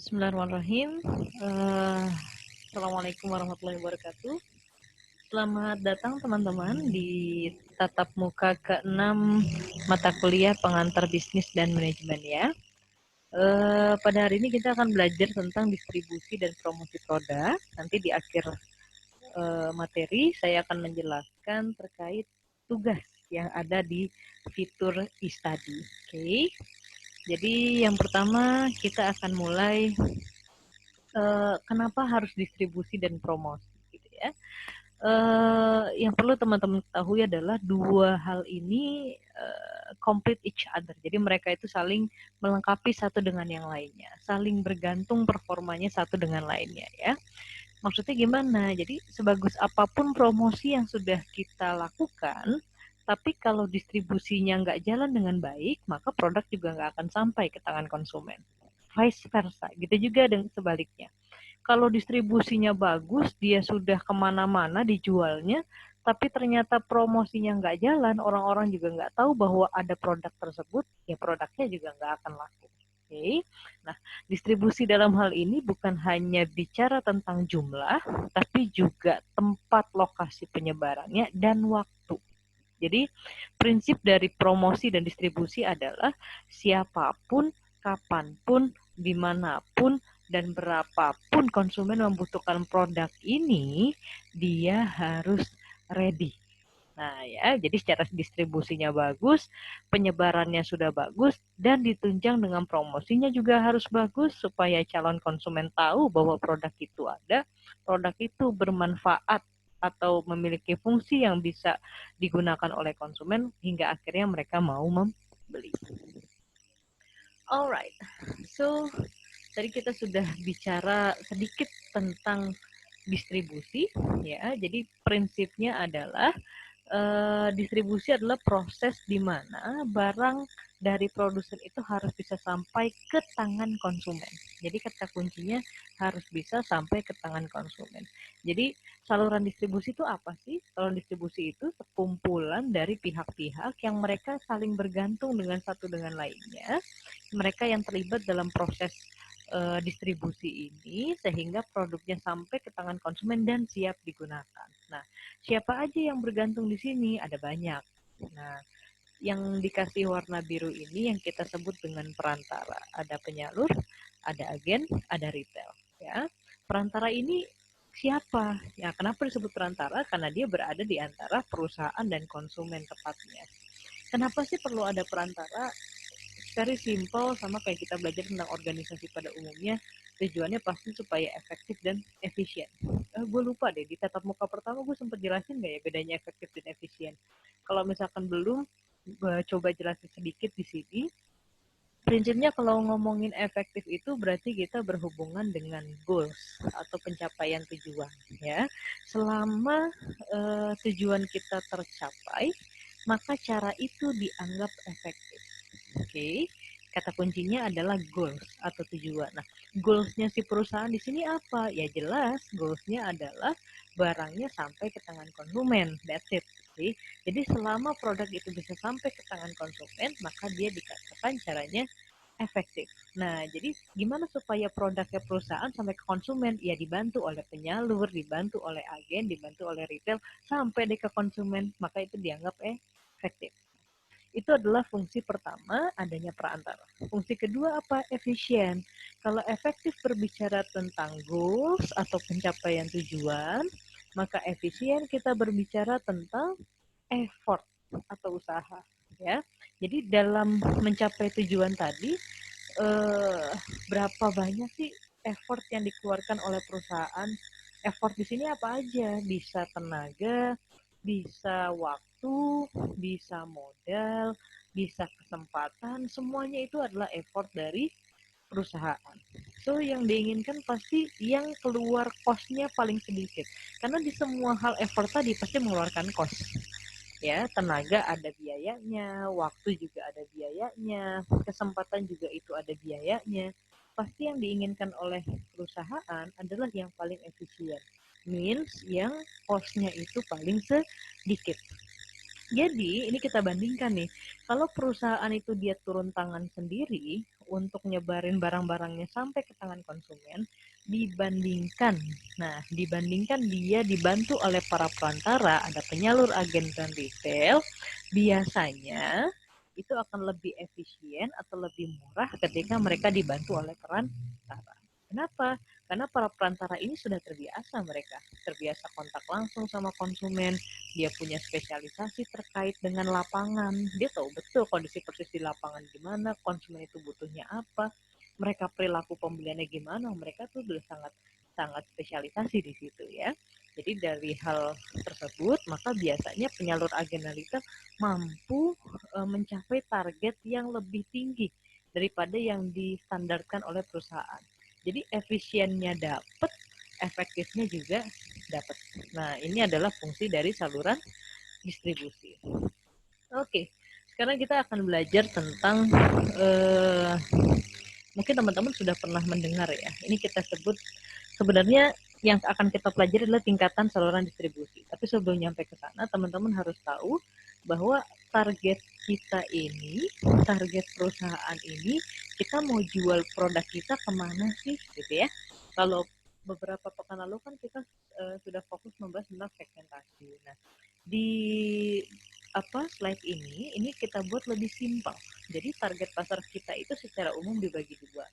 Bismillahirrahmanirrahim. Assalamualaikum warahmatullahi wabarakatuh. Selamat datang teman-teman di tatap muka ke-6 mata kuliah pengantar bisnis dan manajemen ya. Pada hari ini kita akan belajar tentang distribusi dan promosi produk. Nanti di akhir materi saya akan menjelaskan terkait tugas yang ada di fitur e-study. Oke. Jadi yang pertama kita akan mulai kenapa harus distribusi dan promosi gitu ya. Yang perlu teman-teman ketahui adalah dua hal ini complete each other. Jadi mereka itu saling melengkapi satu dengan yang lainnya, saling bergantung performanya satu dengan lainnya ya. Maksudnya gimana? Jadi sebagus apapun promosi yang sudah kita lakukan, tapi kalau distribusinya nggak jalan dengan baik, maka produk juga nggak akan sampai ke tangan konsumen. Vice versa, gitu juga dengan sebaliknya. Kalau distribusinya bagus, dia sudah kemana-mana dijualnya, tapi ternyata promosinya nggak jalan, orang-orang juga nggak tahu bahwa ada produk tersebut, ya produknya juga nggak akan laku. Oke. Nah, distribusi dalam hal ini bukan hanya bicara tentang jumlah, tapi juga tempat lokasi penyebarannya dan waktu. Jadi, prinsip dari promosi dan distribusi adalah siapapun, kapanpun, dimanapun, dan berapapun konsumen membutuhkan produk ini, dia harus ready. Nah ya, jadi secara distribusinya bagus, penyebarannya sudah bagus, dan ditunjang dengan promosinya juga harus bagus supaya calon konsumen tahu bahwa produk itu ada, produk itu bermanfaat atau memiliki fungsi yang bisa digunakan oleh konsumen hingga akhirnya mereka mau membeli. Alright, so tadi kita sudah bicara sedikit tentang distribusi ya. Jadi prinsipnya adalah distribusi adalah proses di mana barang dari produsen itu harus bisa sampai ke tangan konsumen. Jadi kata kuncinya harus bisa sampai ke tangan konsumen. Jadi saluran distribusi itu apa sih? Saluran distribusi itu sekumpulan dari pihak-pihak yang mereka saling bergantung dengan satu dengan lainnya. Mereka yang terlibat dalam proses distribusi ini sehingga produknya sampai ke tangan konsumen dan siap digunakan. Nah, siapa aja yang bergantung di sini? Ada banyak. Nah, yang dikasih warna biru ini yang kita sebut dengan perantara. Ada penyalur, ada agen, ada retail. Ya, perantara ini siapa? Ya, kenapa disebut perantara? Karena dia berada di antara perusahaan dan konsumen tepatnya. Kenapa sih perlu ada perantara? Very simple, sama kayak kita belajar tentang organisasi pada umumnya, tujuannya pasti supaya efektif dan efisien. Gue lupa deh, di tatap muka pertama gue sempat jelasin nggak ya bedanya efektif dan efisien. Kalau misalkan belum, gue coba jelasin sedikit di sini. Prinsipnya kalau ngomongin efektif itu berarti kita berhubungan dengan goals atau pencapaian tujuan ya. Selama tujuan kita tercapai, maka cara itu dianggap efektif. Oke, kata kuncinya adalah goals atau tujuan. Nah, goalsnya si perusahaan di sini apa? Ya jelas, goalsnya adalah barangnya sampai ke tangan konsumen. That's it. Oke. Jadi selama produk itu bisa sampai ke tangan konsumen, maka dia dikatakan caranya efektif. Nah, jadi gimana supaya produknya perusahaan sampai ke konsumen? Ya dibantu oleh penyalur, dibantu oleh agen, dibantu oleh retail, sampai deh ke konsumen. Maka itu dianggap efektif. Itu adalah fungsi pertama, adanya perantara. Fungsi kedua apa? Efisien. Kalau efektif berbicara tentang goals atau pencapaian tujuan, maka efisien kita berbicara tentang effort atau usaha. Ya, jadi dalam mencapai tujuan tadi, berapa banyak sih effort yang dikeluarkan oleh perusahaan? Effort di sini apa aja? Bisa tenaga, bisa waktu, bisa modal, bisa kesempatan, semuanya itu adalah effort dari perusahaan. So yang diinginkan pasti yang keluar cost-nya paling sedikit. Karena di semua hal effort tadi pasti mengeluarkan cost. Ya, tenaga ada biayanya, waktu juga ada biayanya, kesempatan juga itu ada biayanya. Pasti yang diinginkan oleh perusahaan adalah yang paling efisien. Means yang cost-nya itu paling sedikit. Jadi ini kita bandingkan nih, kalau perusahaan itu dia turun tangan sendiri untuk nyebarin barang-barangnya sampai ke tangan konsumen dibandingkan. Nah, dibandingkan dia dibantu oleh para perantara, ada penyalur, agen, dan retail, biasanya itu akan lebih efisien atau lebih murah ketika mereka dibantu oleh perantara. Kenapa? Karena para perantara ini sudah terbiasa, mereka terbiasa kontak langsung sama konsumen, dia punya spesialisasi terkait dengan lapangan, dia tahu betul kondisi persis di lapangan gimana, konsumen itu butuhnya apa, mereka perilaku pembeliannya gimana, mereka tuh udah sangat sangat spesialisasi di situ ya. Jadi dari hal tersebut, maka biasanya penyalur agen retail mampu mencapai target yang lebih tinggi daripada yang distandarkan oleh perusahaan. Jadi efisiennya dapat, efektifnya juga dapat. Nah, ini adalah fungsi dari saluran distribusi. Oke, sekarang kita akan belajar tentang mungkin teman-teman sudah pernah mendengar ya. Ini kita sebut sebenarnya yang akan kita pelajari adalah tingkatan saluran distribusi. Tapi sebelum nyampe ke sana, teman-teman harus tahu bahwa target kita ini, target perusahaan ini, kita mau jual produk kita kemana sih, gitu ya. Kalau beberapa pekan lalu kan kita sudah fokus membahas tentang segmentasi. Nah, di slide ini kita buat lebih simpel. Jadi target pasar kita itu secara umum dibagi dua.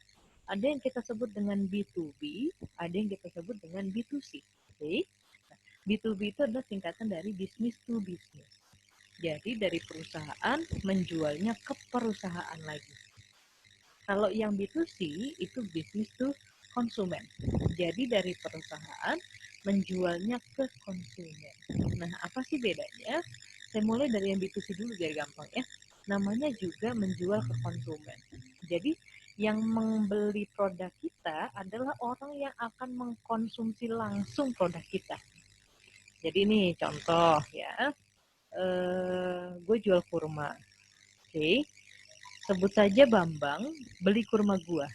Ada yang kita sebut dengan B2B, ada yang kita sebut dengan B2C. Oke. Nah, B2B itu adalah singkatan dari business to business. Jadi dari perusahaan menjualnya ke perusahaan lagi. Kalau yang B2C itu business to konsumen. Jadi dari perusahaan menjualnya ke konsumen. Nah, apa sih bedanya? Saya mulai dari yang B2C dulu biar gampang ya. Namanya juga menjual ke konsumen. Jadi yang membeli produk kita adalah orang yang akan mengkonsumsi langsung produk kita. Jadi ini contoh ya, gue jual kurma. Oke, sebut saja Bambang beli kurma gue.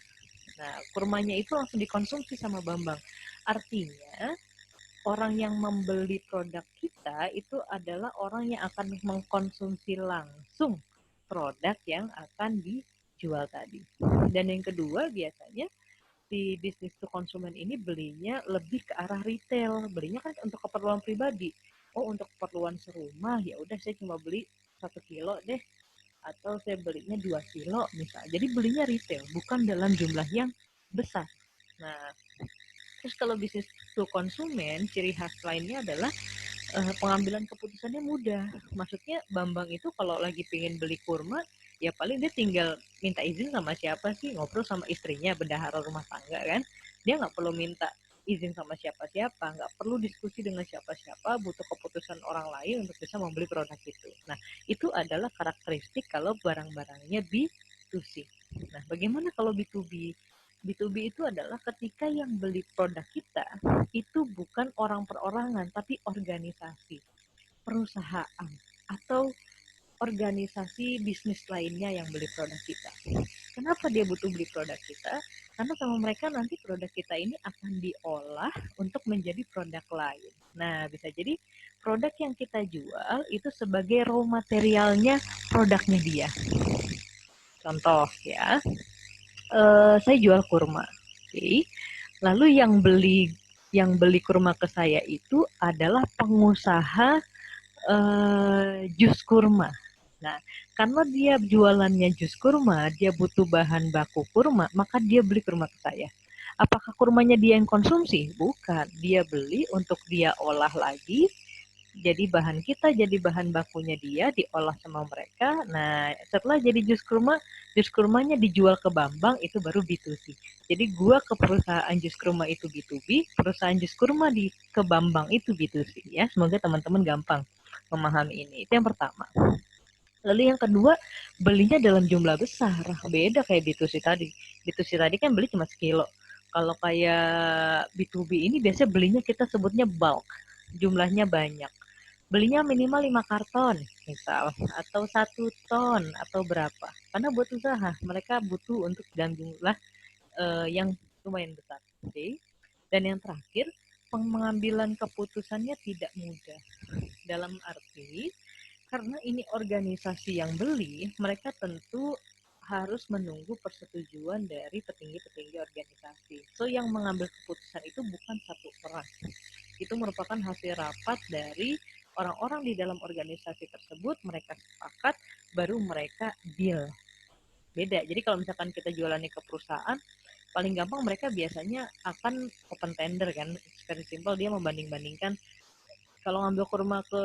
Nah, kurmanya itu langsung dikonsumsi sama Bambang. Artinya orang yang membeli produk kita itu adalah orang yang akan mengkonsumsi langsung produk yang akan dijual tadi. Dan yang kedua biasanya si bisnis to konsumen ini belinya lebih ke arah retail, belinya kan untuk keperluan pribadi. Oh, untuk keperluan serumah ya udah saya cuma beli 1 kilo deh, atau saya belinya 2 kilo misal. Jadi belinya retail, bukan dalam jumlah yang besar. Nah, terus kalau bisnis to konsumen, ciri khas lainnya adalah pengambilan keputusannya mudah. Maksudnya Bambang itu kalau lagi pengen beli kurma, ya paling dia tinggal minta izin sama siapa sih, ngobrol sama istrinya, bendahara rumah tangga kan. Dia nggak perlu minta izin sama siapa-siapa, nggak perlu diskusi dengan siapa-siapa, butuh keputusan orang lain untuk bisa membeli produk itu. Nah, itu adalah karakteristik kalau barang-barangnya B2C. Nah, bagaimana kalau B2B? B2B itu adalah ketika yang beli produk kita itu bukan orang perorangan, tapi organisasi, perusahaan, atau organisasi bisnis lainnya yang beli produk kita. Kenapa dia butuh beli produk kita? Karena sama mereka nanti produk kita ini akan diolah untuk menjadi produk lain. Nah, bisa jadi produk yang kita jual itu sebagai raw materialnya produknya dia. Contoh ya, saya jual kurma. Oke. Lalu yang beli kurma ke saya itu adalah pengusaha jus kurma. Nah, karena dia jualannya jus kurma, dia butuh bahan baku kurma, maka dia beli kurma ke saya. Apakah kurmanya dia yang konsumsi? Bukan. Dia beli untuk dia olah lagi, jadi bahan kita, jadi bahan bakunya dia, diolah sama mereka. Nah, setelah jadi jus kurmanya dijual ke Bambang, itu baru B2C. Jadi gua ke perusahaan jus kurma itu B2B, perusahaan jus kurma ke Bambang itu B2C ya. Semoga teman-teman gampang memahami ini. Itu yang pertama. Lalu yang kedua, belinya dalam jumlah besar. Beda kayak B2C tadi. B2C tadi kan beli cuma sekilo. Kalau kayak B2B ini biasanya belinya kita sebutnya bulk. Jumlahnya banyak. Belinya minimal 5 karton misal, atau 1 ton atau berapa. Karena buat usaha, mereka butuh untuk dalam jumlah yang lumayan besar. Okay? Dan yang terakhir, pengambilan keputusannya tidak mudah. Dalam arti, karena ini organisasi yang beli, mereka tentu harus menunggu persetujuan dari petinggi-petinggi organisasi. So yang mengambil keputusan itu bukan satu orang. Itu merupakan hasil rapat dari orang-orang di dalam organisasi tersebut, mereka sepakat, baru mereka deal. Beda. Jadi kalau misalkan kita jualannya ke perusahaan, paling gampang mereka biasanya akan open tender kan. Very simple, dia membanding-bandingkan kalau ngambil kurma ke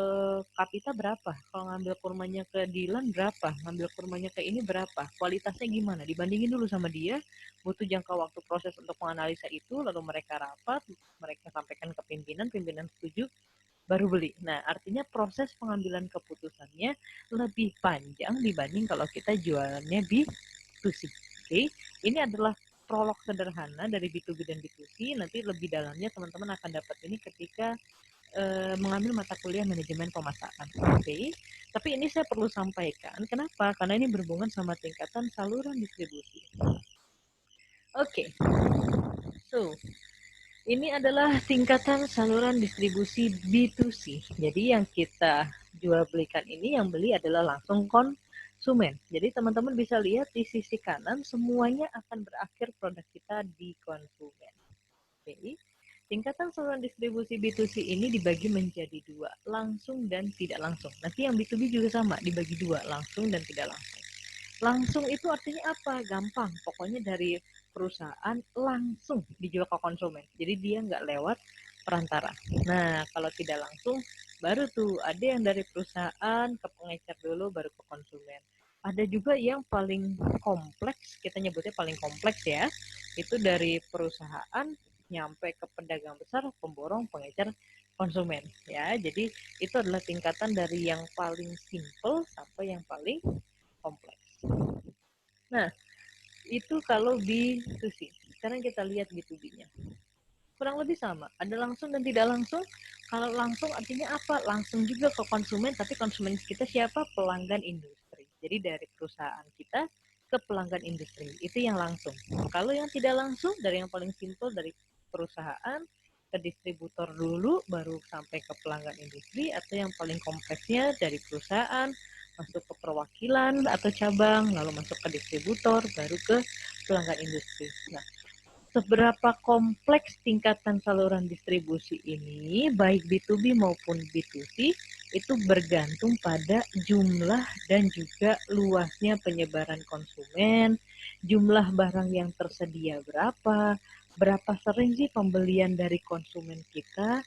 Kapita berapa, kalau ngambil kurmanya ke Dilan berapa, ngambil kurmanya ke ini berapa, kualitasnya gimana, dibandingin dulu sama dia, butuh jangka waktu proses untuk menganalisa itu, lalu mereka rapat, mereka sampaikan ke pimpinan, pimpinan setuju, baru beli. Nah, artinya proses pengambilan keputusannya lebih panjang dibanding kalau kita jualannya B2C. Oke, ini adalah prolog sederhana dari B2B dan B2C. Nanti lebih dalamnya teman-teman akan dapat ini ketika mengambil mata kuliah manajemen pemasaran. Oke, tapi ini saya perlu sampaikan. Kenapa? Karena ini berhubungan sama tingkatan saluran distribusi. Oke, so ini adalah tingkatan saluran distribusi B2C. Jadi yang kita jual belikan ini, yang beli adalah langsung konsumen. Jadi teman-teman bisa lihat di sisi kanan, semuanya akan berakhir produk kita di konsumen. Oke. Tingkatan saluran distribusi B2C ini dibagi menjadi dua, langsung dan tidak langsung. Nanti yang B2B juga sama, dibagi dua, langsung dan tidak langsung. Langsung itu artinya apa? Gampang, pokoknya dari perusahaan langsung dijual ke konsumen. Jadi dia nggak lewat perantara. Nah, kalau tidak langsung, baru tuh ada yang dari perusahaan ke pengecer dulu, baru ke konsumen. Ada juga yang paling kompleks, kita nyebutnya paling kompleks ya, itu dari perusahaan nyampe ke pedagang besar, pemborong, pengecer, konsumen ya. Jadi itu adalah tingkatan dari yang paling simple sampai yang paling kompleks. Nah, itu kalau B2C. Sekarang kita lihat B2B-nya. Kurang lebih sama, ada langsung dan tidak langsung. Kalau langsung artinya apa? Langsung juga ke konsumen, tapi konsumen kita siapa? Pelanggan industri. Jadi dari perusahaan kita ke pelanggan industri, itu yang langsung. Kalau yang tidak langsung, dari yang paling simpel dari perusahaan ke distributor dulu, baru sampai ke pelanggan industri, atau yang paling kompleksnya dari perusahaan masuk ke perwakilan atau cabang, lalu masuk ke distributor, baru ke pelanggan industri. Nah, seberapa kompleks tingkatan saluran distribusi ini, baik B2B maupun B2C, itu bergantung pada jumlah dan juga luasnya penyebaran konsumen, jumlah barang yang tersedia berapa sering sih pembelian dari konsumen kita,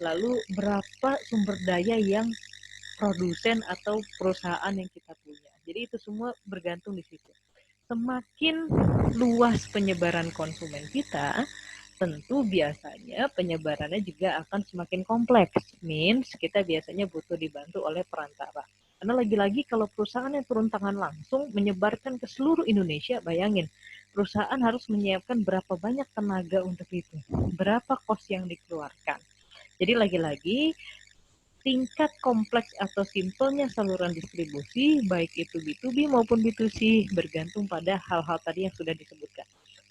lalu berapa sumber daya yang produsen atau perusahaan yang kita punya. Jadi itu semua bergantung di situ. Semakin luas penyebaran konsumen kita, tentu biasanya penyebarannya juga akan semakin kompleks. Means kita biasanya butuh dibantu oleh perantara. Karena lagi-lagi kalau perusahaan yang turun tangan langsung menyebarkan ke seluruh Indonesia, bayangin perusahaan harus menyiapkan berapa banyak tenaga untuk itu, berapa kos yang dikeluarkan. Jadi lagi-lagi tingkat kompleks atau simpelnya saluran distribusi, baik itu B2B maupun B2C, bergantung pada hal-hal tadi yang sudah disebutkan.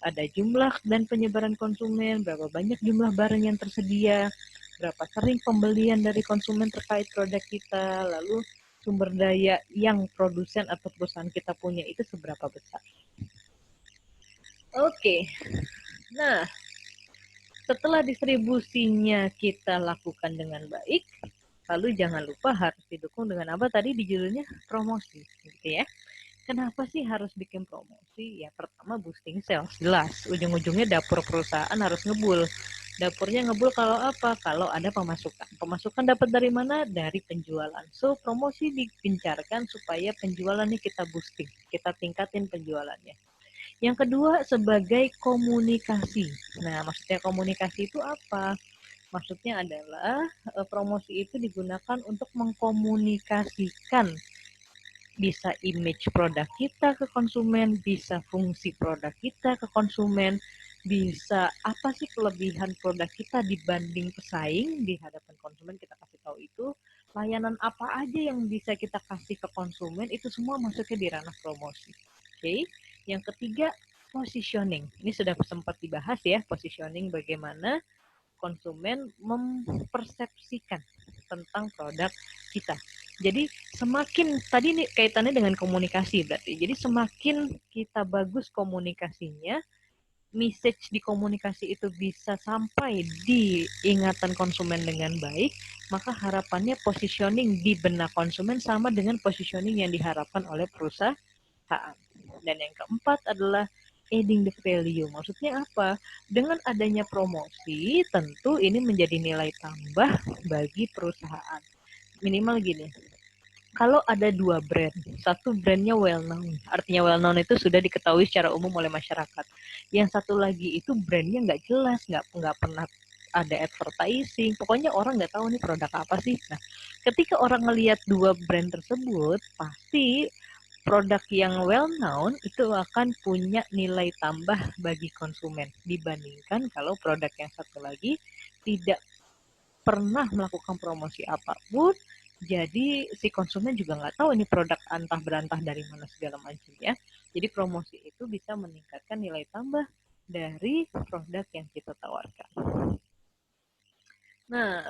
Ada jumlah dan penyebaran konsumen, berapa banyak jumlah barang yang tersedia, berapa sering pembelian dari konsumen terkait produk kita, lalu sumber daya yang produsen atau perusahaan kita punya itu seberapa besar. Oke, nah setelah distribusinya kita lakukan dengan baik, lalu jangan lupa harus didukung dengan apa tadi di judulnya? Promosi, gitu ya. Kenapa sih harus bikin promosi? Ya pertama boosting sales, jelas. Ujung-ujungnya dapur perusahaan harus ngebul. Dapurnya ngebul kalau apa? Kalau ada pemasukan. Pemasukan dapat dari mana? Dari penjualan. So promosi digencarkan supaya penjualannya kita boosting, kita tingkatin penjualannya. Yang kedua sebagai komunikasi. Nah, maksudnya komunikasi itu apa? Maksudnya adalah promosi itu digunakan untuk mengkomunikasikan bisa image produk kita ke konsumen, bisa fungsi produk kita ke konsumen, bisa apa sih kelebihan produk kita dibanding pesaing di hadapan konsumen, kita kasih tahu itu. Layanan apa aja yang bisa kita kasih ke konsumen, itu semua masuknya di ranah promosi. Oke. Yang ketiga, positioning. Ini sudah sempat dibahas ya, positioning bagaimana konsumen mempersepsikan tentang produk kita. Jadi semakin tadi nih kaitannya dengan komunikasi berarti. Jadi semakin kita bagus komunikasinya, message di komunikasi itu bisa sampai di ingatan konsumen dengan baik, maka harapannya positioning di benak konsumen sama dengan positioning yang diharapkan oleh perusahaan. Dan yang keempat adalah adding the value. Maksudnya apa? Dengan adanya promosi, tentu ini menjadi nilai tambah bagi perusahaan. Minimal gini, kalau ada dua brand, satu brandnya well known, artinya well known itu sudah diketahui secara umum oleh masyarakat. Yang satu lagi itu brandnya nggak jelas, nggak pernah ada advertising, pokoknya orang nggak tahu nih produk apa sih. Nah, ketika orang ngelihat dua brand tersebut, pasti produk yang well known itu akan punya nilai tambah bagi konsumen dibandingkan kalau produk yang satu lagi tidak pernah melakukan promosi apapun, jadi si konsumen juga nggak tahu ini produk antah berantah dari mana segala macam ya. Jadi promosi itu bisa meningkatkan nilai tambah dari produk yang kita tawarkan. Nah,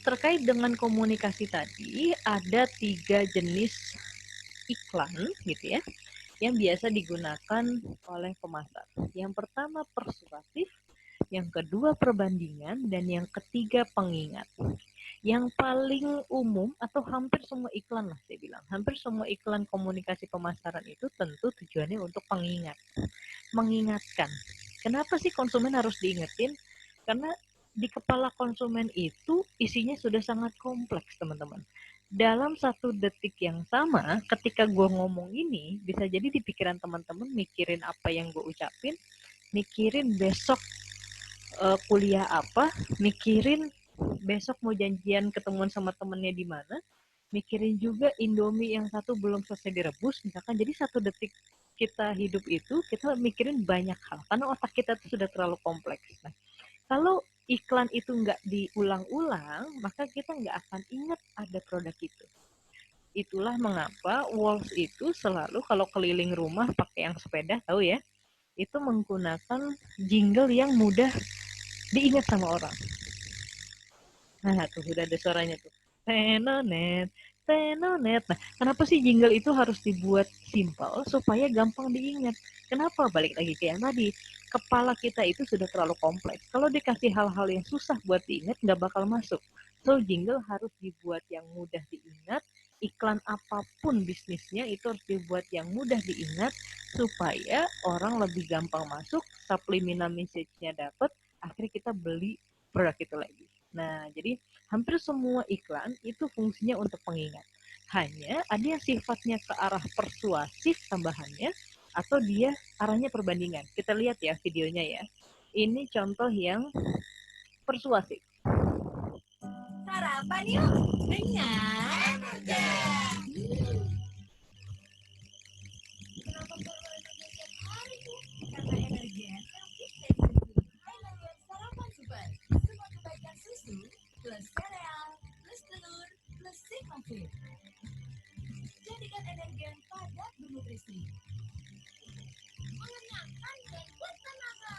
terkait dengan komunikasi tadi, ada 3 jenis iklan gitu ya, yang biasa digunakan oleh pemasar. Yang pertama persuasif, yang kedua perbandingan, dan yang ketiga pengingat. Yang paling umum atau hampir semua iklan lah saya bilang, hampir semua iklan komunikasi pemasaran itu tentu tujuannya untuk pengingat, mengingatkan. Kenapa sih konsumen harus diingetin? Karena di kepala konsumen itu isinya sudah sangat kompleks teman-teman. Dalam satu detik yang sama, ketika gue ngomong ini, bisa jadi di pikiran teman-teman mikirin apa yang gue ucapin, mikirin besok kuliah apa, mikirin besok mau janjian ketemuan sama temennya di mana, mikirin juga Indomie yang satu belum selesai direbus, misalkan. Jadi satu detik kita hidup itu kita mikirin banyak hal karena otak kita itu sudah terlalu kompleks. Nah, kalau iklan itu nggak diulang-ulang, maka kita nggak akan ingat ada produk itu. Itulah mengapa Walls itu selalu kalau keliling rumah pakai yang sepeda, tahu ya, itu menggunakan jingle yang mudah diingat sama orang. Nah, tuh udah ada suaranya tuh. Tenonet, tenonet. Nah, kenapa sih jingle itu harus dibuat simpel supaya gampang diingat? Kenapa? Balik lagi ke yang tadi. Kepala kita itu sudah terlalu kompleks. Kalau dikasih hal-hal yang susah buat diingat, nggak bakal masuk. So, jingle harus dibuat yang mudah diingat. Iklan apapun bisnisnya itu harus dibuat yang mudah diingat supaya orang lebih gampang masuk, subliminal message-nya dapat, akhirnya kita beli produk itu lagi. Nah, jadi hampir semua iklan itu fungsinya untuk pengingat. Hanya ada yang sifatnya ke arah persuasif tambahannya, atau dia arahnya perbandingan. Kita lihat ya videonya ya. Ini contoh yang persuasif. Sarapan yuk dengan Kenapa perlu energen tiap hari bu? Karena energen sarapan super. Semua kebaikan susu plus sereal plus telur plus Sigmafit. Jadikan energen padat bernutrisi. Mengenyangkan dan bertenaga.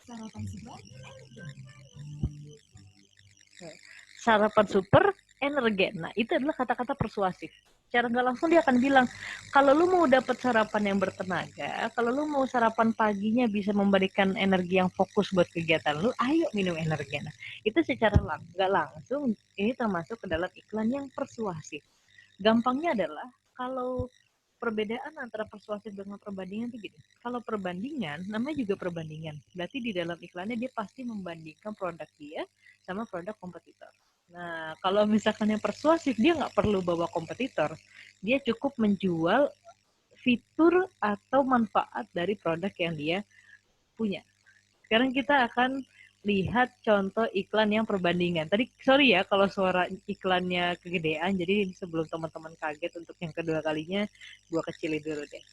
Sarapan super energen. Sarapan super energen. Nah, itu adalah kata-kata persuasif. Secara nggak langsung dia akan bilang, kalau lu mau dapat sarapan yang bertenaga, kalau lu mau sarapan paginya bisa memberikan energi yang fokus buat kegiatan lu, ayo minum energen. Nah, itu secara nggak langsung ini termasuk ke dalam iklan yang persuasif. Gampangnya adalah kalau perbedaan antara persuasif dengan perbandingan itu gini. Kalau perbandingan, namanya juga perbandingan. Berarti di dalam iklannya dia pasti membandingkan produk dia sama produk kompetitor. Nah, kalau misalkan yang persuasif, dia nggak perlu bawa kompetitor. Dia cukup menjual fitur atau manfaat dari produk yang dia punya. Sekarang kita akan lihat contoh iklan yang perbandingan. Tadi sorry ya kalau suara iklannya kegedean, jadi sebelum teman-teman kaget untuk yang kedua kalinya, gua kecilin dulu deh.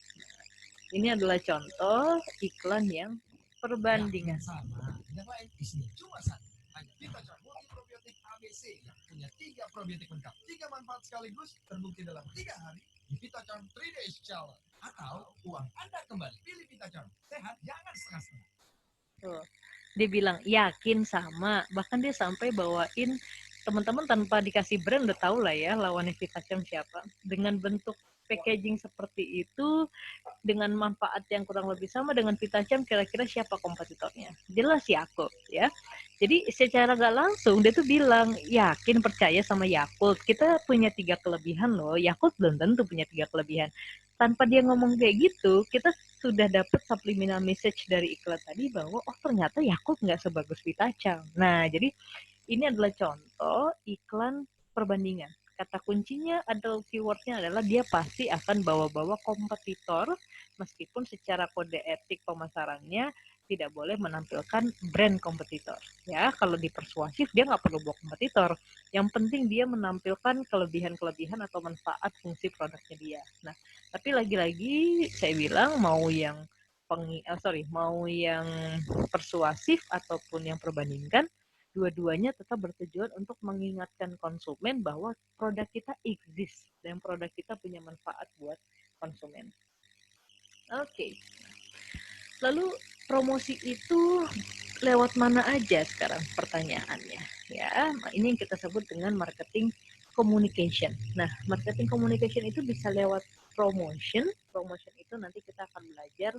Ini adalah contoh iklan yang perbandingan. Sama, yang lain isinya cuma satu. Hanya VitaCharm Multiprobiotik ABC yang punya 3 probiotik lengkap, 3 manfaat sekaligus terbukti dalam 3 hari di VitaCharm 3 Days Challenge. Atau uang Anda kembali. Pilih VitaCharm. Sehat, jangan setengah-setengah. Tuh. Dia bilang yakin sama, bahkan dia sampai bawain teman-teman tanpa dikasih brand udah tahu lah ya lawannya Vitacam siapa. Dengan bentuk packaging seperti itu, dengan manfaat yang kurang lebih sama dengan Vitacam, kira-kira siapa kompetitornya? Jelas Yakult ya. Jadi secara gak langsung dia tuh bilang, yakin percaya sama Yakult. Kita punya 3 kelebihan loh, Yakult belum tentu punya 3 kelebihan. Tanpa dia ngomong kayak gitu, kita sudah dapat subliminal message dari iklan tadi bahwa oh ternyata Yakult nggak sebagus Vitacam. Nah, jadi ini adalah contoh iklan perbandingan. Kata kuncinya atau keywordnya adalah dia pasti akan bawa-bawa kompetitor meskipun secara kode etik pemasarannya tidak boleh menampilkan brand kompetitor. Ya, kalau di persuasif dia nggak perlu bawa kompetitor. Yang penting dia menampilkan kelebihan-kelebihan atau manfaat fungsi produknya dia. Nah, tapi lagi-lagi saya bilang mau yang mau yang persuasif ataupun yang perbandingkan, dua-duanya tetap bertujuan untuk mengingatkan konsumen bahwa produk kita exist dan produk kita punya manfaat buat konsumen. Oke. Lalu promosi itu lewat mana aja sekarang pertanyaannya? Ya, ini yang kita sebut dengan marketing communication. Nah, marketing communication itu bisa lewat promotion. Promotion itu nanti kita akan belajar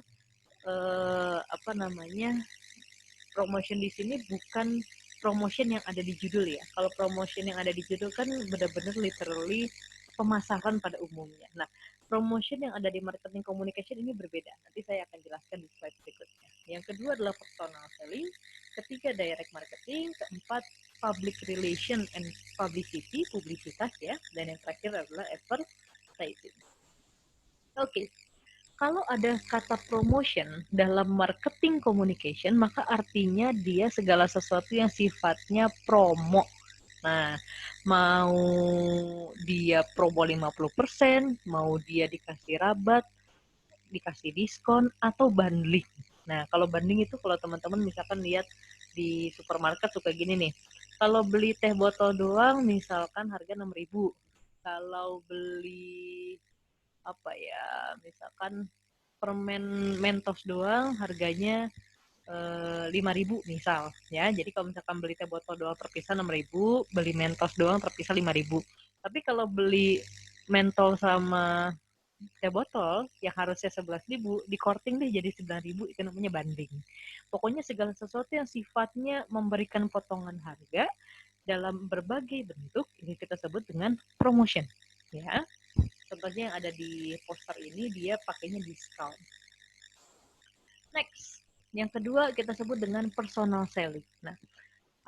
promotion di sini bukan promotion yang ada di judul ya. Kalau promotion yang ada di judul kan benar-benar literally pemasaran pada umumnya. Nah, promotion yang ada di marketing communication ini berbeda. Nanti saya akan jelaskan di slide berikutnya. Yang kedua adalah personal selling, ketiga direct marketing, keempat public relation and publicity, publisitas ya, dan yang terakhir adalah advertising. Oke. Kalau ada kata promotion dalam marketing communication, maka artinya dia segala sesuatu yang sifatnya promo. Nah, mau dia promo 50%, mau dia dikasih rabat, dikasih diskon, atau bundling. Nah, kalau bundling itu kalau teman-teman misalkan lihat di supermarket suka gini nih. Kalau beli teh botol doang misalkan harga 6.000. Kalau beli misalkan permen Mentos doang harganya 5.000 misal ya. Jadi kalau misalkan beli teh botol doang terpisah 6.000, beli Mentos doang terpisah 5.000. Tapi kalau beli mentol sama teh botol yang harusnya 11.000 dikorting deh jadi 9.000, itu namanya banding. Pokoknya segala sesuatu yang sifatnya memberikan potongan harga dalam berbagai bentuk ini kita sebut dengan promotion ya. Contohnya yang ada di poster ini dia pakainya discount. Next, yang kedua kita sebut dengan personal selling. Nah,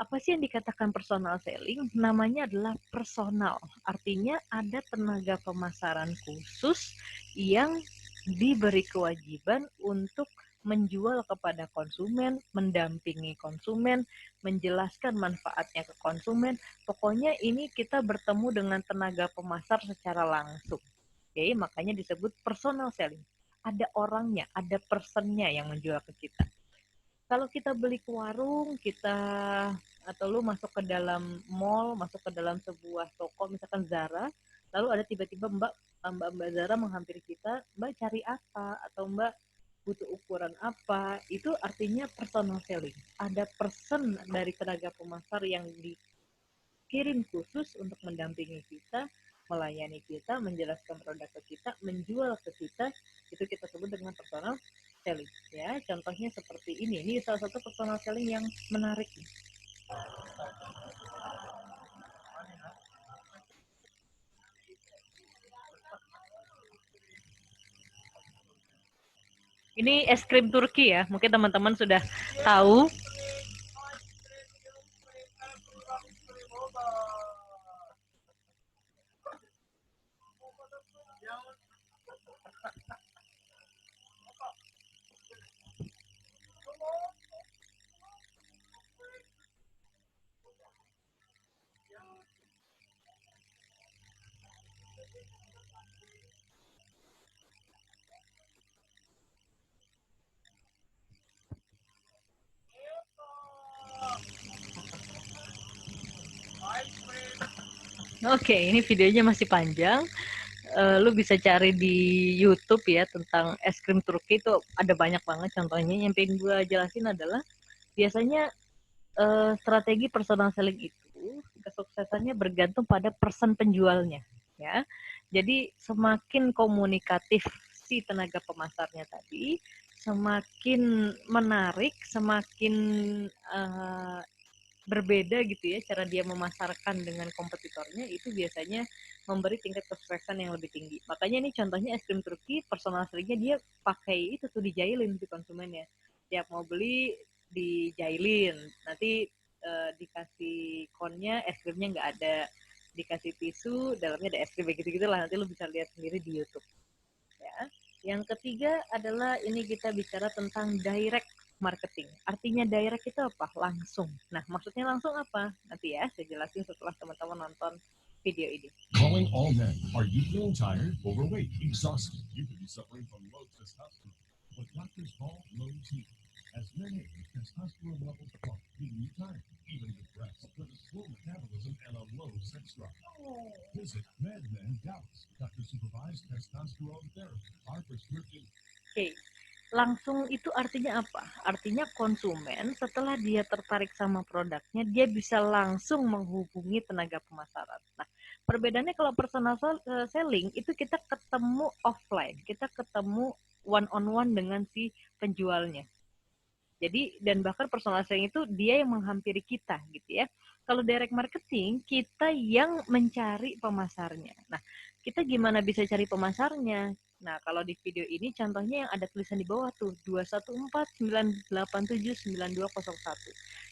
apa sih yang dikatakan personal selling? Namanya adalah personal. Artinya ada tenaga pemasaran khusus yang diberi kewajiban untuk menjual kepada konsumen, mendampingi konsumen, menjelaskan manfaatnya ke konsumen. Pokoknya ini kita bertemu dengan tenaga pemasar secara langsung. Oke, makanya disebut personal selling. Ada orangnya, ada personnya yang menjual ke kita. Kalau kita beli ke warung, atau lu masuk ke dalam mall, masuk ke dalam sebuah toko, misalkan Zara, lalu ada tiba-tiba mbak Zara menghampiri kita, mbak cari apa, atau mbak butuh ukuran apa, itu artinya personal selling. Ada person dari tenaga pemasar yang dikirim khusus untuk mendampingi kita, melayani kita, menjelaskan produk ke kita, menjual ke kita, itu kita sebut dengan personal selling ya. Contohnya seperti ini salah satu personal selling yang menarik. Ini es krim Turki ya, mungkin teman-teman sudah tahu. Oke, ini videonya masih panjang. Lu bisa cari di YouTube ya tentang es krim Turki, itu ada banyak banget contohnya. Yang pengen gue jelasin adalah biasanya strategi personal selling itu itu kesuksesannya bergantung pada person penjualnya, ya. Jadi semakin komunikatif si tenaga pemasarnya tadi, semakin menarik, semakin uh, berbeda gitu ya cara dia memasarkan dengan kompetitornya, itu biasanya memberi tingkat kesuksesan yang lebih tinggi. Makanya ini contohnya es krim Turki, personal selling-nya dia pakai itu tuh, dijailin si konsumennya. Tiap mau beli dijailin, nanti dikasih konnya es krimnya nggak ada, dikasih tisu dalamnya ada es krim, begitu gitulah, nanti lo bisa lihat sendiri di YouTube ya. Yang ketiga adalah ini kita bicara tentang direct marketing. Artinya direct itu apa? Langsung. Nah, maksudnya langsung apa? Nanti ya saya jelasin setelah teman-teman nonton video ini. Calling all men. Are you feeling tired, overweight, exhausted? You could be suffering from low testosterone. But doctors call low T. As men age, testosterone levels drop, leaving you tired, even depressed, with a slow metabolism and a low sex drive. Visit MedMen Dallas. Doctor supervised testosterone therapy. Our prescription. Oke, langsung itu artinya apa? Artinya konsumen setelah dia tertarik sama produknya, dia bisa langsung menghubungi tenaga pemasaran. Nah, perbedaannya kalau personal selling itu kita ketemu offline, kita ketemu one on one dengan si penjualnya. Jadi dan bahkan personal selling itu dia yang menghampiri kita gitu ya. Kalau direct marketing kita yang mencari pemasarnya. Nah, kita gimana bisa cari pemasarnya? Nah, kalau di video ini contohnya yang ada tulisan di bawah tuh 214-987-9201.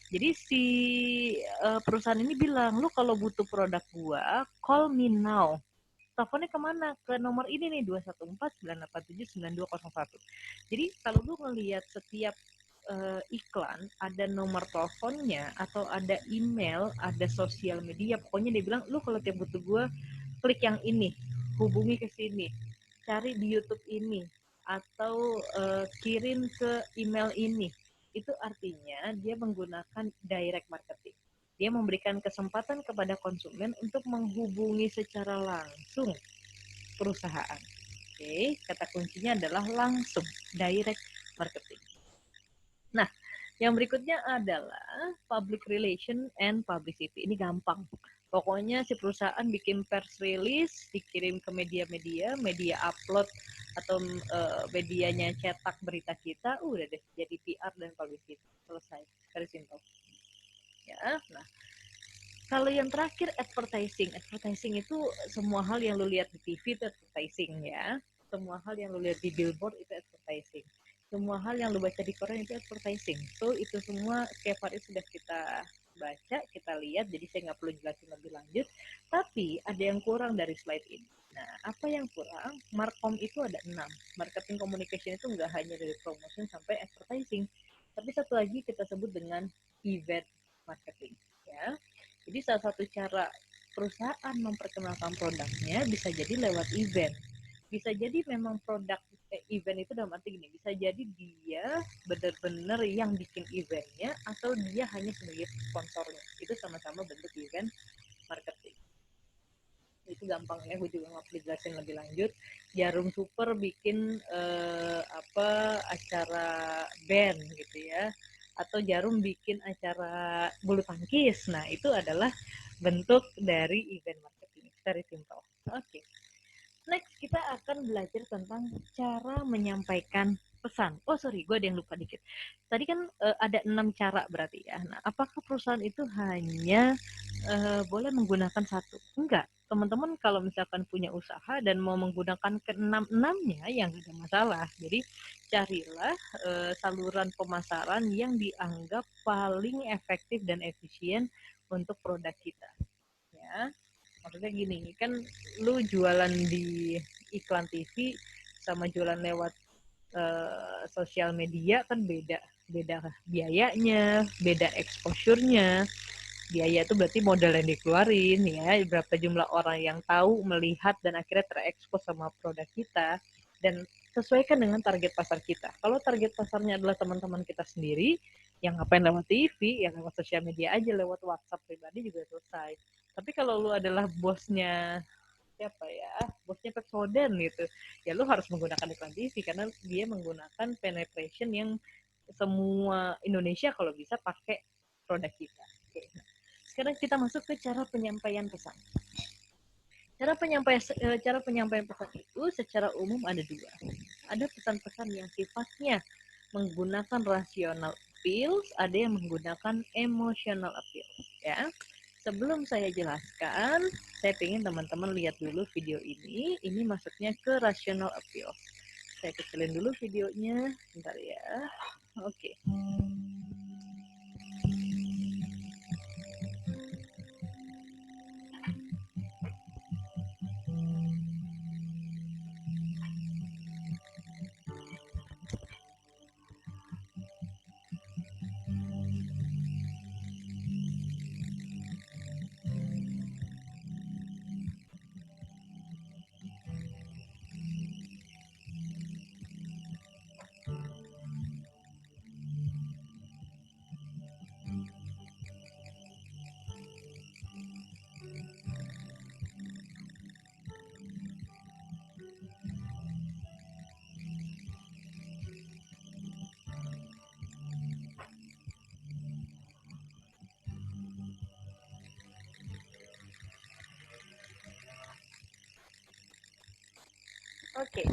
Jadi si perusahaan ini bilang, lu kalau butuh produk gua, call me now. Teleponnya kemana? Ke nomor ini nih 214-987-9201. Jadi kalau lu ngelihat setiap iklan ada nomor teleponnya atau ada email, ada sosial media, pokoknya dia bilang lu kalau tiap butuh gue klik yang ini, hubungi ke sini, cari di YouTube ini, atau kirim ke email ini. Itu artinya dia menggunakan direct marketing. Dia memberikan kesempatan kepada konsumen untuk menghubungi secara langsung perusahaan. Oke, kata kuncinya adalah langsung, direct marketing. Nah, yang berikutnya adalah public relation and publicity. Ini gampang. Pokoknya si perusahaan bikin press release, dikirim ke media-media, media upload atau medianya cetak berita kita, udah deh jadi PR dan publicity. Selesai. Very simple. Ya, nah. Kalau yang terakhir advertising itu semua hal yang lu lihat di TV itu advertising ya. Semua hal yang lu lihat di billboard itu advertising. Semua hal yang lu baca di koran itu advertising. So itu semua setiap hari sudah kita baca, kita lihat, jadi saya nggak perlu jelasin lebih lanjut. Tapi ada yang kurang dari slide ini. Nah, apa yang kurang? Markom itu ada 6. Marketing communication itu nggak hanya dari promotion sampai advertising. Tapi satu lagi kita sebut dengan event marketing ya. Jadi salah satu cara perusahaan memperkenalkan produknya bisa jadi lewat event. Bisa jadi memang produk event itu dalam arti gini, bisa jadi dia benar-benar yang bikin eventnya atau dia hanya sebagai sponsornya. Itu sama-sama bentuk event marketing. Itu gampang ya, gue juga nggak perlu jelasin lebih lanjut. Jarum Super bikin acara band gitu ya, atau Jarum bikin acara bulu tangkis. Nah, itu adalah bentuk dari event marketing. Very simple. Oke. Next, kita akan belajar tentang cara menyampaikan pesan. Oh, sorry, gue ada yang lupa dikit. Tadi kan ada 6 cara berarti ya. Nah, apakah perusahaan itu hanya boleh menggunakan satu? Enggak. Teman-teman kalau misalkan punya usaha dan mau menggunakan ke-6-6-nya, yang tidak masalah. Jadi, carilah saluran pemasaran yang dianggap paling efektif dan efisien untuk produk kita. Ya, maksudnya gini, kan lu jualan di iklan TV sama jualan lewat sosial media kan beda biayanya, beda exposure-nya. Biaya itu berarti modal yang dikeluarin ya, berapa jumlah orang yang tahu, melihat, dan akhirnya terekspos sama produk kita, dan sesuaikan dengan target pasar kita. Kalau target pasarnya adalah teman-teman kita sendiri, yang ngapain lewat TV, yang lewat sosial media aja, lewat WhatsApp pribadi juga selesai. Tapi kalau lu adalah bosnya siapa ya, bosnya Pepsodent gitu, ya lu harus menggunakan iklan TV karena dia menggunakan penetration yang semua Indonesia kalau bisa pakai produk kita. Oke. sekarang kita masuk ke cara penyampaian pesan. Cara penyampaian pesan itu secara umum ada dua. Ada pesan-pesan yang sifatnya menggunakan rasional appeal, ada yang menggunakan emotional appeal. Ya, sebelum saya jelaskan, saya ingin teman-teman lihat dulu video ini. Ini maksudnya ke rasional appeal. Saya kecilin dulu videonya, bentar ya. Oke. Oke,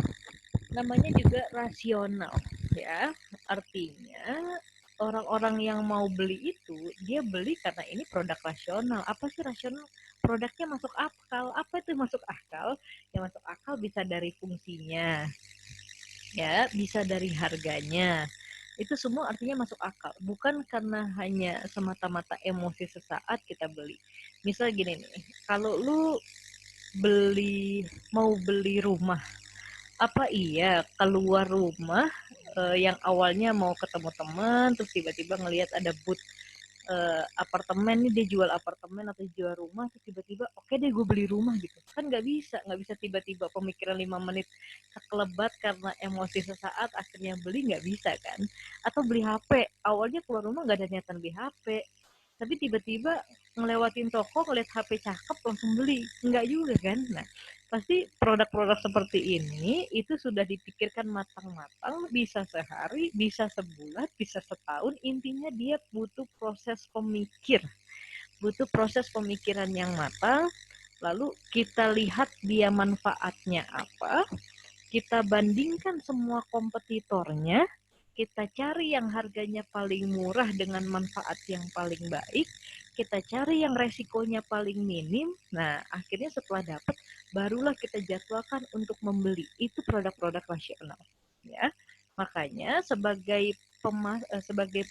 namanya juga rasional ya. Artinya orang-orang yang mau beli itu dia beli karena ini produk rasional. Apa sih rasional? Produknya masuk akal. Apa itu masuk akal? Yang masuk akal bisa dari fungsinya, ya, bisa dari harganya. Itu semua artinya masuk akal. Bukan karena hanya semata-mata emosi sesaat kita beli. Misal gini nih, kalau lu mau beli rumah, apa iya keluar rumah yang awalnya mau ketemu teman terus tiba-tiba ngelihat ada booth apartemen nih, dia jual apartemen atau jual rumah, terus tiba-tiba oke deh gue beli rumah gitu kan? Nggak bisa tiba-tiba pemikiran 5 menit sekelebat karena emosi sesaat akhirnya beli, nggak bisa kan? Atau beli HP, awalnya keluar rumah nggak ada niatan beli HP, tapi tiba-tiba ngelewatin toko ngeliat HP cakep langsung beli, nggak juga kan? Nah, pasti produk-produk seperti ini itu sudah dipikirkan matang-matang, bisa sehari, bisa sebulan, bisa setahun, intinya dia butuh proses pemikiran yang matang. Lalu kita lihat dia manfaatnya apa, kita bandingkan semua kompetitornya, kita cari yang harganya paling murah dengan manfaat yang paling baik, kita cari yang resikonya paling minim. Nah, akhirnya setelah dapat, barulah kita jadwalkan untuk membeli. Itu produk-produk rasional. Ya, makanya sebagai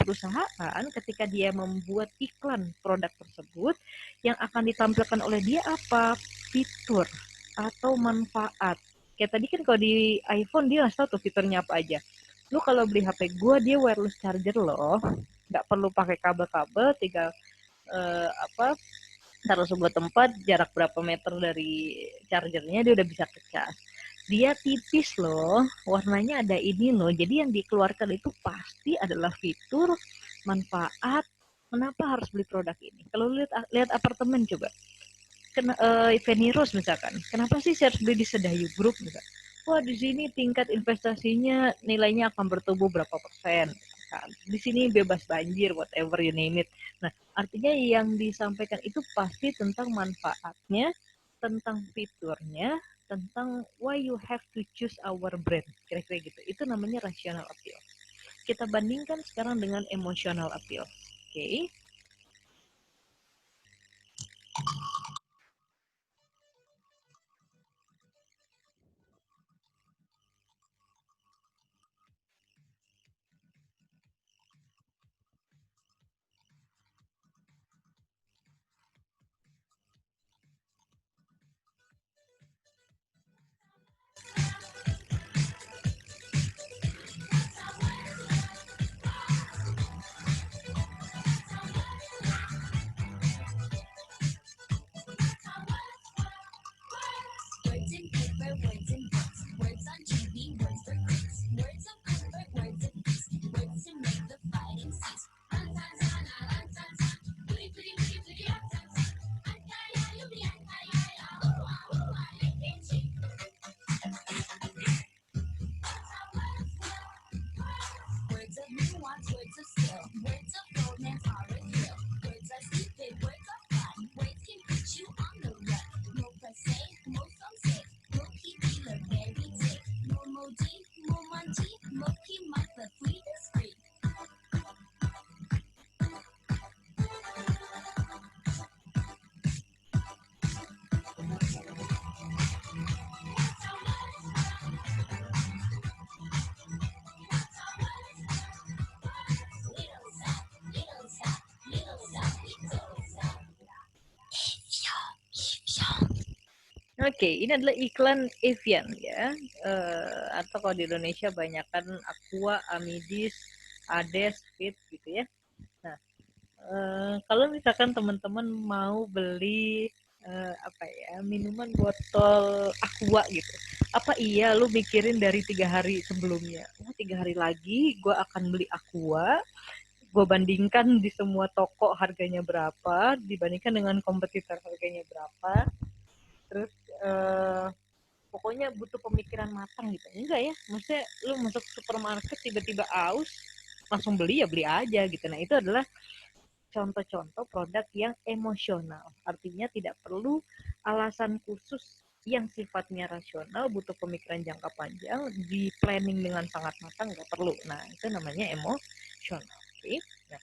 perusahaan, ketika dia membuat iklan produk tersebut, yang akan ditampilkan oleh dia apa? Fitur atau manfaat. Kayak tadi kan kalau di iPhone dia nggak tahu tuh fiturnya apa aja. Lu kalau beli HP gue dia wireless charger loh, nggak perlu pakai kabel-kabel, tinggal taruh sebuah tempat jarak berapa meter dari chargernya dia udah bisa kecas. Dia tipis loh, warnanya ada ini loh. Jadi yang dikeluarkan itu pasti adalah fitur, manfaat. Kenapa harus beli produk ini? Kalau lihat apartemen coba, Venirus misalkan, kenapa sih saya harus beli di Sedayu Group misalkan? Wah, di sini tingkat investasinya nilainya akan bertumbuh berapa persen kan? Di sini bebas banjir, whatever you name it. Nah, artinya yang disampaikan itu pasti tentang manfaatnya, tentang fiturnya, tentang why you have to choose our brand, kira-kira gitu. Itu namanya rational appeal. Kita bandingkan sekarang dengan emotional appeal. Oke. Oke, ini adalah iklan Evian ya, atau kalau di Indonesia banyakkan Aqua, Amidis, Ades, Fit gitu ya. Nah, kalau misalkan teman-teman mau beli apa ya, minuman botol Aqua gitu, apa iya lu mikirin dari 3 hari sebelumnya? 3 hari lagi gue akan beli Aqua, gue bandingkan di semua toko harganya berapa, dibandingkan dengan kompetitor harganya berapa, terus pokoknya butuh pemikiran matang gitu. Enggak ya, maksudnya lu masuk supermarket tiba-tiba aus, langsung beli ya beli aja gitu. Nah itu adalah contoh-contoh produk yang emosional, artinya tidak perlu alasan khusus yang sifatnya rasional, butuh pemikiran jangka panjang, di planning dengan sangat matang, nggak perlu. Nah itu namanya emosional. Oke. Nah,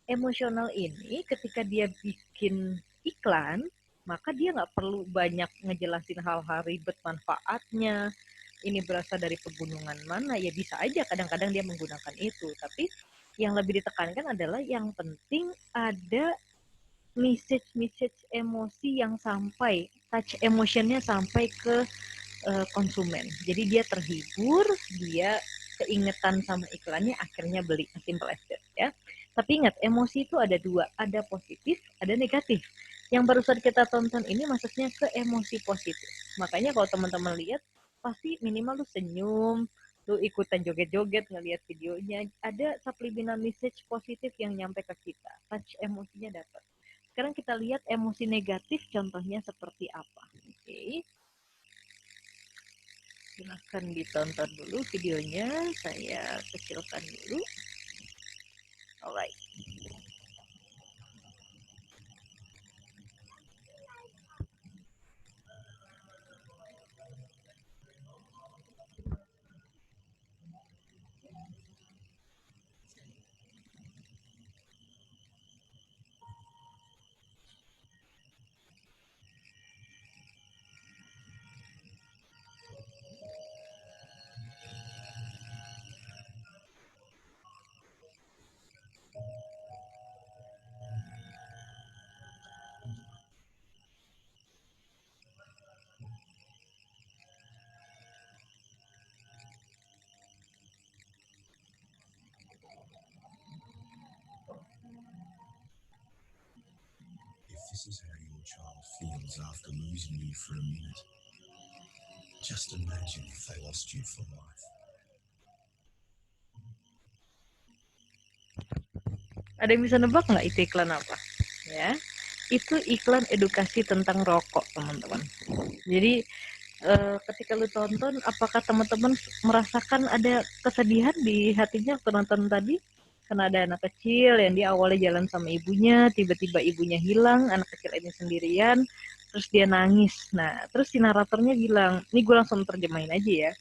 emosional ini ketika dia bikin iklan, maka dia nggak perlu banyak ngejelasin hal-hal ribet manfaatnya. Ini berasal dari pegunungan mana, ya bisa aja kadang-kadang dia menggunakan itu. Tapi yang lebih ditekankan adalah yang penting ada message-message emosi yang sampai, touch emotionnya sampai ke konsumen. Jadi dia terhibur, dia keingetan sama iklannya, akhirnya beli. Simple as that ya. Tapi ingat, emosi itu ada dua, ada positif, ada negatif. Yang barusan kita tonton ini maksudnya ke emosi positif. Makanya kalau teman-teman lihat, pasti minimal lu senyum, lu ikutan joget-joget ngelihat videonya, ada subliminal message positif yang nyampe ke kita. Touch emosinya dapat. Sekarang kita lihat emosi negatif, contohnya seperti apa. Oke. Silahkan ditonton dulu videonya, saya kecilkan dulu. Alright. If this is how your child feels after losing you for a minute, just imagine if they lost you for life. Ada yang bisa nebak nggak itu iklan apa? Ya, itu iklan edukasi tentang rokok, teman-teman. Jadi ketika lu tonton, apakah teman-teman merasakan ada kesedihan di hatinya waktu nonton tadi? Karena ada anak kecil yang dia awalnya jalan sama ibunya, tiba-tiba ibunya hilang, anak kecil ini sendirian, terus dia nangis. Nah, terus si naratornya bilang, ini gue langsung terjemahin aja ya.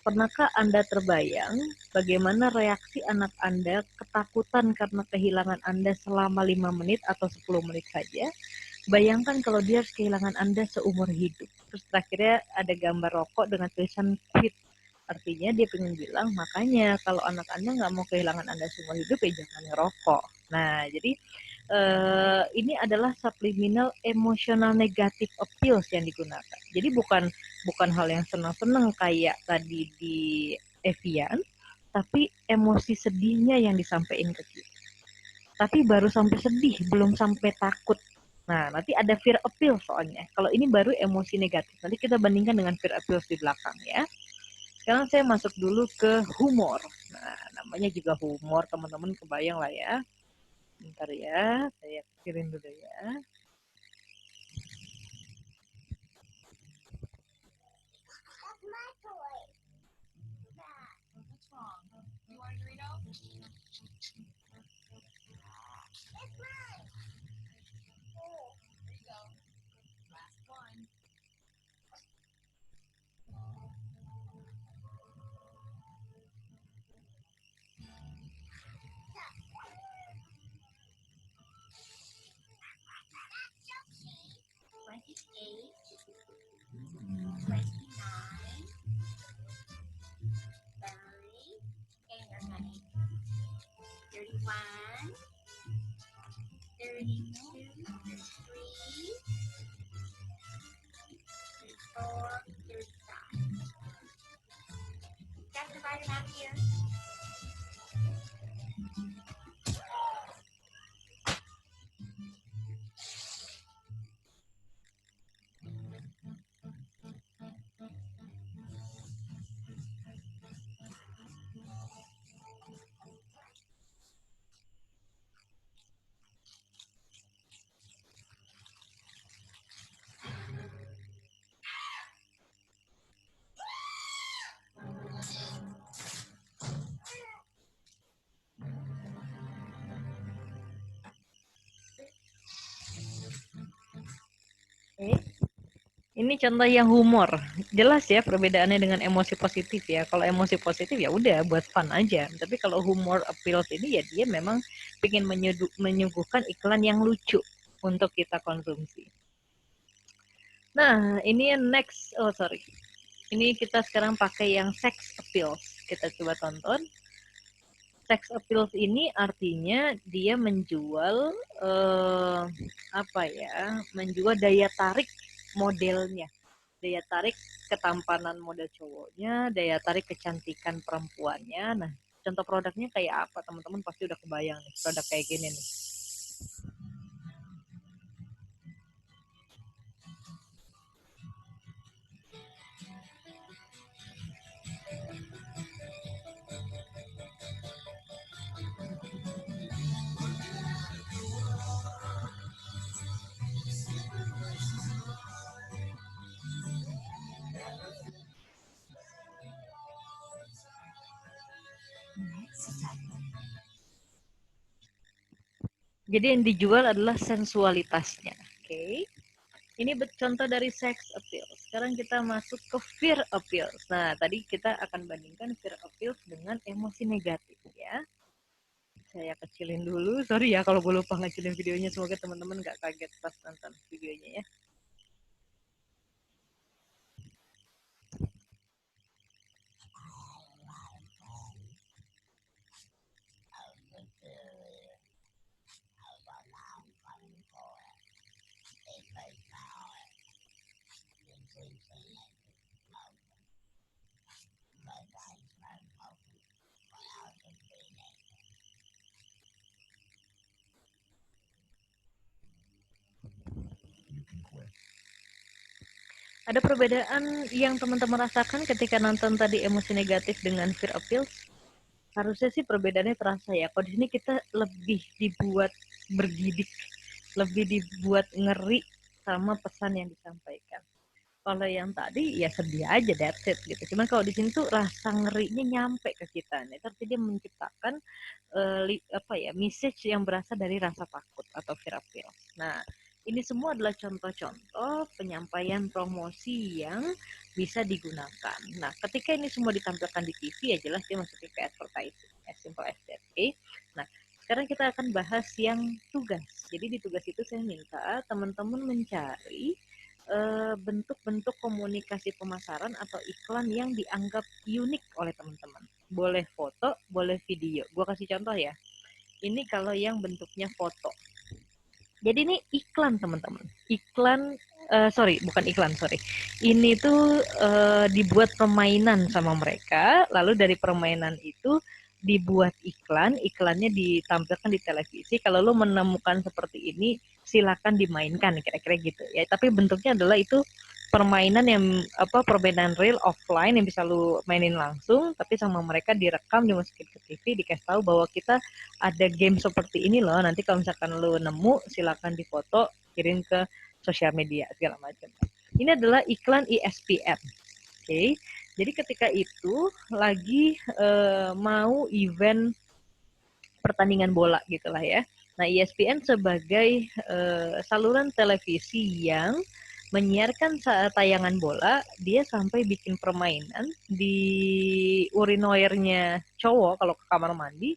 Pernahkah Anda terbayang bagaimana reaksi anak Anda ketakutan karena kehilangan Anda selama 5 menit atau 10 menit saja? Bayangkan kalau dia harus kehilangan Anda seumur hidup. Terus terakhirnya ada gambar rokok dengan tulisan quit. Artinya dia pengen bilang, makanya kalau anak Anda nggak mau kehilangan Anda seumur hidup, ya jangan ngerokok. Nah, jadi ini adalah subliminal emotional negative appeals yang digunakan. Jadi bukan hal yang senang-senang kayak tadi di Evian, tapi emosi sedihnya yang disampaikan ke kita. Tapi baru sampai sedih, belum sampai takut. Nah, nanti ada fear appeal soalnya. Kalau ini baru emosi negatif. Nanti kita bandingkan dengan fear appeal di belakang ya. Sekarang saya masuk dulu ke humor. Nah, namanya juga humor, teman-teman kebayang lah ya. Bentar ya, saya kecilin dulu ya. ya. Oke. Ini contoh yang humor. Jelas ya perbedaannya dengan emosi positif ya. Kalau emosi positif ya udah buat fun aja. Tapi kalau humor appeals ini ya dia memang ingin menyuguhkan iklan yang lucu untuk kita konsumsi. Nah, ini next. Oh, sorry. Ini kita sekarang pakai yang sex appeals. Kita coba tonton. Sex appeals ini artinya dia menjual apa ya? Menjual daya tarik modelnya. Daya tarik ketampanan model cowoknya, daya tarik kecantikan perempuannya. Nah, contoh produknya kayak apa? Teman-teman pasti udah kebayang nih, produk kayak gini nih. Jadi yang dijual adalah sensualitasnya. Oke. Ini contoh dari sex appeal. Sekarang kita masuk ke fear appeal. Nah, tadi kita akan bandingkan fear appeal dengan emosi negatif ya. Saya kecilin dulu. Sorry ya kalau gue lupa ngecilin videonya. Semoga teman-teman gak kaget pas nonton videonya ya. Ada perbedaan yang teman-teman rasakan ketika nonton tadi emosi negatif dengan fear appeal? Harusnya sih perbedaannya terasa ya. Kalau di sini kita lebih dibuat bergidik, lebih dibuat ngeri sama pesan yang disampaikan. Kalau yang tadi ya sedih aja, that's it gitu. Cuman kalau di sini tuh rasa ngerinya nyampe ke kita. Nih, terus dia menciptakan message yang berasal dari rasa takut atau fear appeal. Nah, ini semua adalah contoh-contoh penyampaian promosi yang bisa digunakan. Nah, ketika ini semua ditampilkan di TV ya jelas dia masuk ke advertising, as simple as that. Okay? Nah, sekarang kita akan bahas yang tugas. Jadi di tugas itu saya minta teman-teman mencari bentuk-bentuk komunikasi pemasaran atau iklan yang dianggap unik oleh teman-teman. Boleh foto, boleh video. Gue kasih contoh ya. Ini kalau yang bentuknya foto. Jadi ini iklan teman-teman. Iklan, bukan iklan, sorry. Ini tuh dibuat permainan sama mereka. Lalu dari permainan itu dibuat iklan. Iklannya ditampilkan di televisi. Kalau lo menemukan seperti ini, silakan dimainkan, kira-kira gitu ya. Tapi bentuknya adalah itu permainan yang perbedaan real offline yang bisa lu mainin langsung, tapi sama mereka direkam, dimasukin ke TV, dikasih tahu bahwa kita ada game seperti ini loh. Nanti kalau misalkan lu nemu, silakan difoto, kirim ke sosial media segala macam. Ini adalah iklan ESPN. Oke. Jadi ketika itu lagi mau event pertandingan bola gitulah ya. Nah, ESPN sebagai saluran televisi yang menyiarkan tayangan bola, dia sampai bikin permainan di urinoirnya cowok kalau ke kamar mandi.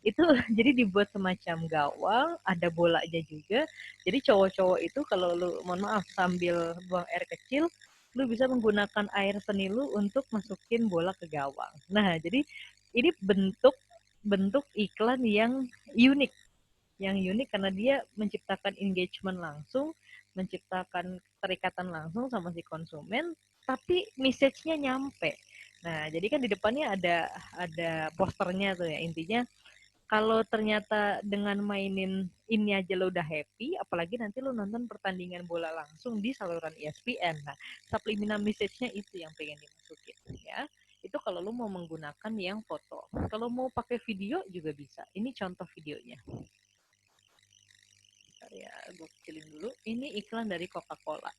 Itu jadi dibuat semacam gawang, ada bolanya juga. Jadi cowok-cowok itu kalau lu mohon maaf sambil buang air kecil, lu bisa menggunakan air seni lu untuk masukin bola ke gawang. Nah, jadi ini bentuk iklan yang unik. Yang unik karena dia menciptakan engagement langsung, menciptakan keterikatan langsung sama si konsumen, tapi message-nya nyampe. Nah, jadi kan di depannya ada posternya tuh ya. Intinya kalau ternyata dengan mainin ini aja lo udah happy, apalagi nanti lo nonton pertandingan bola langsung di saluran ESPN. Nah, subliminal message-nya itu yang pengen dimasukin ya. Itu kalau lo mau menggunakan yang foto. Kalau mau pakai video juga bisa. Ini contoh videonya. Bentar ya, gue kecilin dulu. Ini iklan dari Coca-Cola.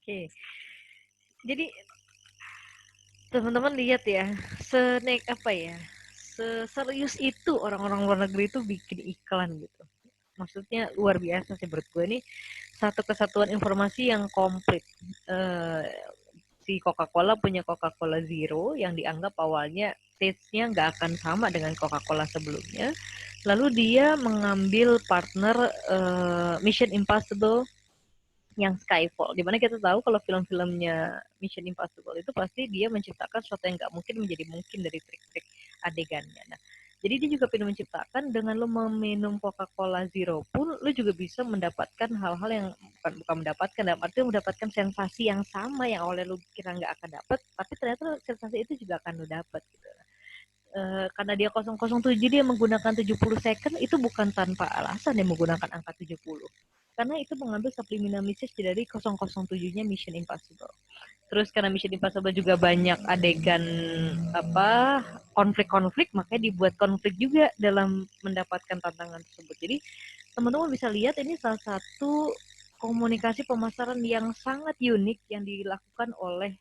Oke. Jadi teman-teman lihat ya, apa ya, serius itu orang-orang luar negeri itu bikin iklan gitu. Maksudnya luar biasa sih menurut gue, ini satu kesatuan informasi yang komplit. Eh, si Coca-Cola punya Coca-Cola Zero yang dianggap awalnya taste-nya nggak akan sama dengan Coca-Cola sebelumnya. Lalu dia mengambil partner Mission Impossible yang Skyfall, dimana kita tahu kalau film-filmnya Mission Impossible itu pasti dia menciptakan sesuatu yang nggak mungkin menjadi mungkin dari trik-trik adegannya. Nah, jadi dia juga pengen menciptakan dengan lo meminum Coca-Cola Zero pun lo juga bisa mendapatkan hal-hal yang bukan mendapatkan, dalam arti mendapatkan sensasi yang sama yang awalnya lo kira nggak akan dapat, tapi ternyata sensasi itu juga akan lo dapat gitu. Karena dia 007 dia menggunakan 70 second itu bukan tanpa alasan dia menggunakan angka 70. Karena itu mengambil subliminal message dari 007-nya Mission Impossible. Terus karena Mission Impossible juga banyak adegan konflik-konflik, makanya dibuat konflik juga dalam mendapatkan tantangan tersebut. Jadi teman-teman bisa lihat ini salah satu komunikasi pemasaran yang sangat unik yang dilakukan oleh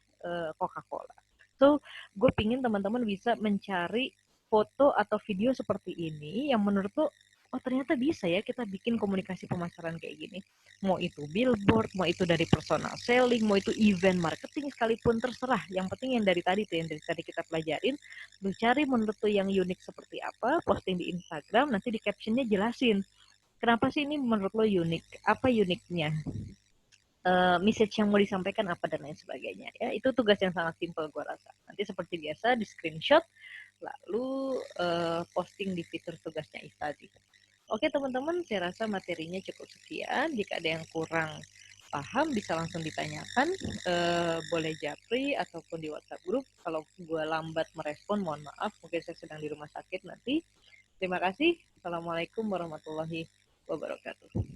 Coca-Cola. So, gue pingin teman-teman bisa mencari foto atau video seperti ini yang menurut lo, oh ternyata bisa ya kita bikin komunikasi pemasaran kayak gini. Mau itu billboard, mau itu dari personal selling, mau itu event marketing sekalipun, terserah. Yang penting yang dari tadi tuh, yang dari tadi kita pelajarin, lu cari menurut lo yang unik seperti apa, posting di Instagram, nanti di captionnya jelasin. Kenapa sih ini menurut lo unik? Apa uniknya? Message yang mau disampaikan apa dan lain sebagainya ya, itu tugas yang sangat simpel gue rasa. Nanti seperti biasa di screenshot lalu posting di fitur tugasnya Istadi. Oke teman-teman, saya rasa materinya cukup sekian. Jika ada yang kurang paham bisa langsung ditanyakan, boleh japri ataupun di WhatsApp grup. Kalau gue lambat merespon mohon maaf, mungkin saya sedang di rumah sakit nanti. Terima kasih. Assalamualaikum warahmatullahi wabarakatuh.